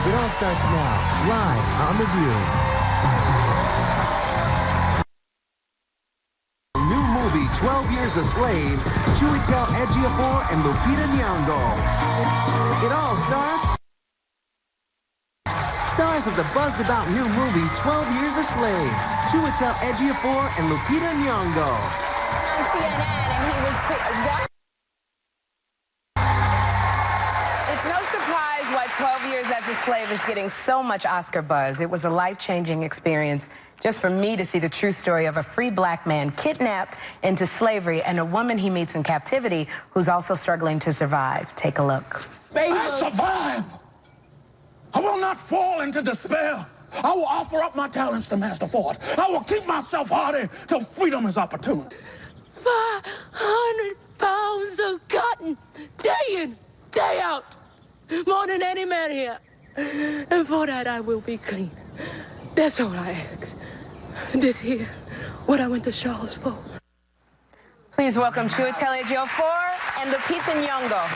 It all starts now, live on The View. New movie, 12 Years a Slave, Chiwetel Ejiofor and Lupita Nyong'o. It all starts... Stars of the buzzed-about new movie, 12 Years a Slave, Chiwetel Ejiofor and Lupita Nyong'o. On CNN, and he was... It's no surprise why 12 Years as a Slave is getting so much Oscar buzz. It was a life-changing experience just for me to see the true story of a free black man kidnapped into slavery and a woman he meets in captivity who's also struggling to survive. Take a look. I survive! I will not fall into despair. I will offer up my talents to Master Ford. I will keep myself hardy till freedom is opportune. 500 pounds of cotton, day in, day out, more than any man here. And for that I will be clean. That's all I ask. This here, what I went to Charles for. Please welcome Chiwetel Ejiofor and Lupita Nyong'o.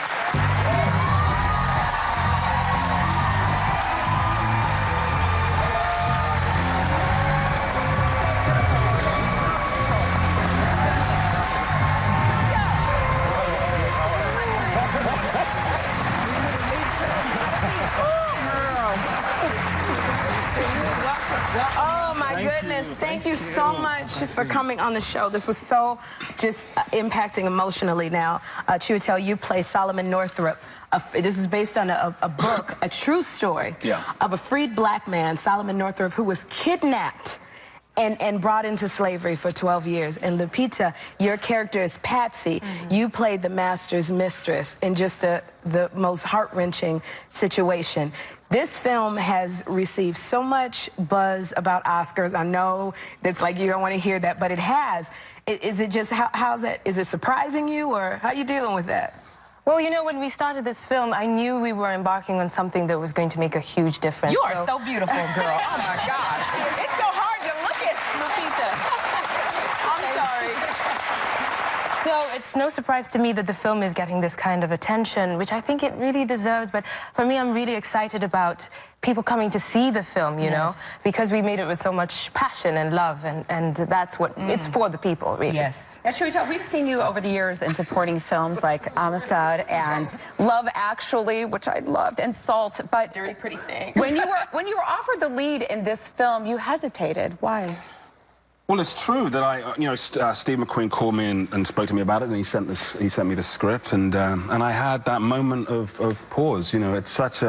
Oh my goodness, thank you so much for coming on the show. This was so just impacting emotionally. Now, Chiwetel, you play Solomon Northup. This is based on a book, a true story of a freed black man, Solomon Northup, who was kidnapped and brought into slavery for 12 years. And Lupita, your character is Patsy. You played the master's mistress in just the most heart-wrenching situation. This film has received so much buzz about Oscars. I know that's like you don't want to hear that, but it has. Is it just, how's that? Is it surprising you, or how are you dealing with that? Well, you know, when we started this film, I knew we were embarking on something that was going to make a huge difference. You are so beautiful, girl. Oh, my God. It's so hard to look at, Lupita. I'm sorry. So it's no surprise to me that the film is getting this kind of attention, which I think it really deserves. But for me, I'm really excited about people coming to see the film, you know, because we made it with so much passion and love, and that's what, it's for the people, really. Yes. Now, Chiwetel, we've seen you over the years in supporting films like Amistad and Love Actually, which I loved, and Salt, but... Dirty Pretty Things. When you were offered the lead in this film, you hesitated. Why? Well, it's true that Steve McQueen called me and spoke to me about it, and he sent me the script, and I had that moment of pause. You know, it's such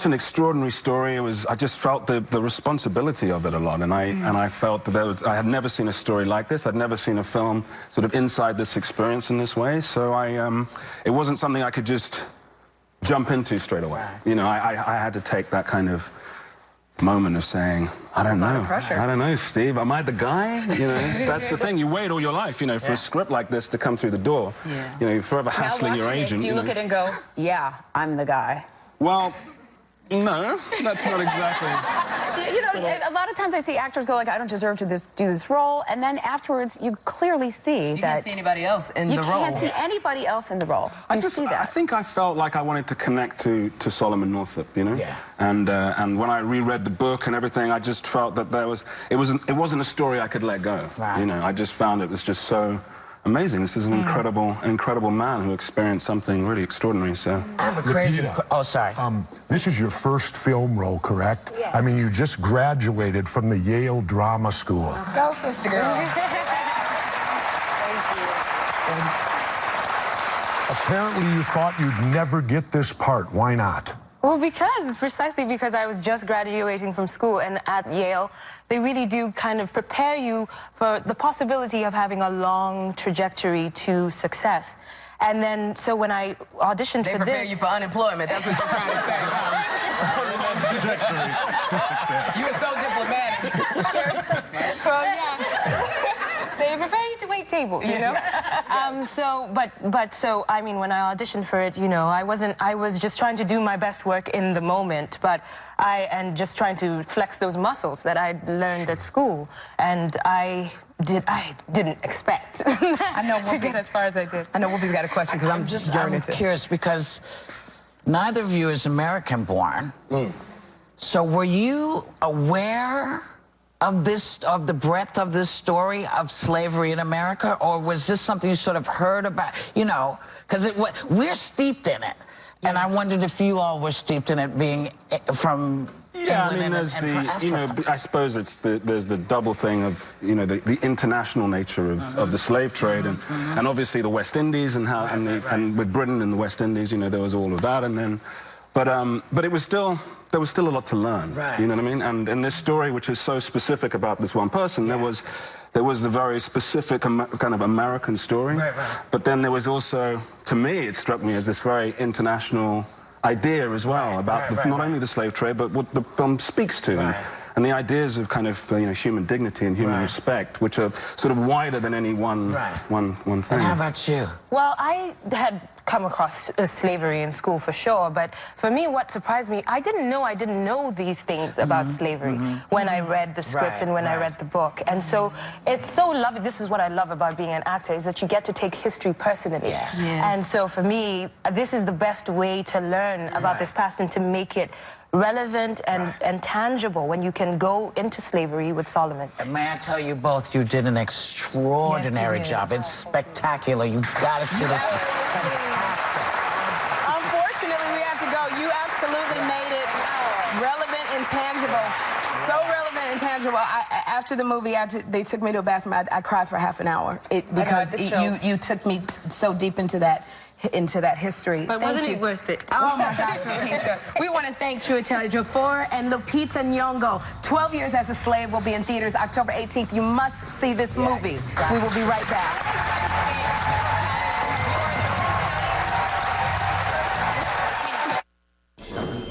an extraordinary story. I just felt the responsibility of it a lot, and I felt that I had never seen a story like this. I'd never seen a film sort of inside this experience in this way. So it wasn't something I could just jump into straight away. You know, I had to take that kind of moment of saying, I don't know, Steve, am I the guy? You know, that's the thing. You wait all your life, you know, for a script like this to come through the door. You know, you're forever hassling your agent. Do you look at it and go, yeah, I'm the guy? Well, no, that's not exactly. You know, a lot of times I see actors go like, I don't deserve to do this role, and then afterwards you clearly see that... You can't see anybody else in the role. You can't see anybody else in the role. Do you see that? I think I felt like I wanted to connect to Solomon Northup, you know? Yeah. And when I reread the book and everything, I just felt that it wasn't a story I could let go. Right. You know, I just found it was just so amazing. This is an incredible man who experienced something really extraordinary, so... I have a crazy... Oh, sorry. This is your first film role, correct? Yes. I mean, you just graduated from the Yale Drama School. Go, sister girl. Thank you. Apparently, you thought you'd never get this part. Why not? Well, precisely because I was just graduating from school, and at Yale, they really do kind of prepare you for the possibility of having a long trajectory to success. And then, so when I auditioned for this... They prepare you for unemployment, that's what you're trying to say. Trajectory to success. You were so diplomatic. Sure. Well, yeah. They prepare you to wait tables, you know? So, I mean, when I auditioned for it, you know, I was just trying to do my best work in the moment, and just trying to flex those muscles that I learned at school. And I didn't expect to get as far as I did. I know Whoopi's got a question, because I'm I'm curious, because neither of you is American-born. So were you aware of the breadth of this story of slavery in America, or was this something you sort of heard about? You know, because we're steeped in it, and I wondered if you all were steeped in it, being from. Yeah, I mean, there's I suppose there's the double thing of, the international nature of the slave trade, and obviously the West Indies and with Britain and the West Indies, there was all of that, and then, but it was still, there was still a lot to learn, you know what I mean? And in this story, which is so specific about this one person, there was the very specific kind of American story, but then there was also, to me, it struck me as this very international idea as well about not only the slave trade, but what the film speaks to, and the ideas of kind of human dignity and human respect, which are sort of wider than any one thing. And how about you? Well, I had come across slavery in school for sure, but for me, what surprised me, I didn't know these things about slavery when I read the script and when I read the book. And so it's so lovely. This is what I love about being an actor, is that you get to take history personally. And so for me, this is the best way to learn about this past and to make it relevant and tangible when you can go into slavery with Solomon. And may I tell you both, you did an extraordinary job. It's spectacular. You gotta see this. Fantastic. Unfortunately, we have to go. You absolutely made it relevant and tangible. So relevant and tangible. After the movie, they took me to a bathroom. I cried for half an hour because you took me so deep into that history. But wasn't it worth it? Oh my gosh, Lupita. We want to thank Chiwetel Ejiofor and Lupita Nyong'o. 12 Years as a Slave will be in theaters October 18th. You must see this movie. We will be right back.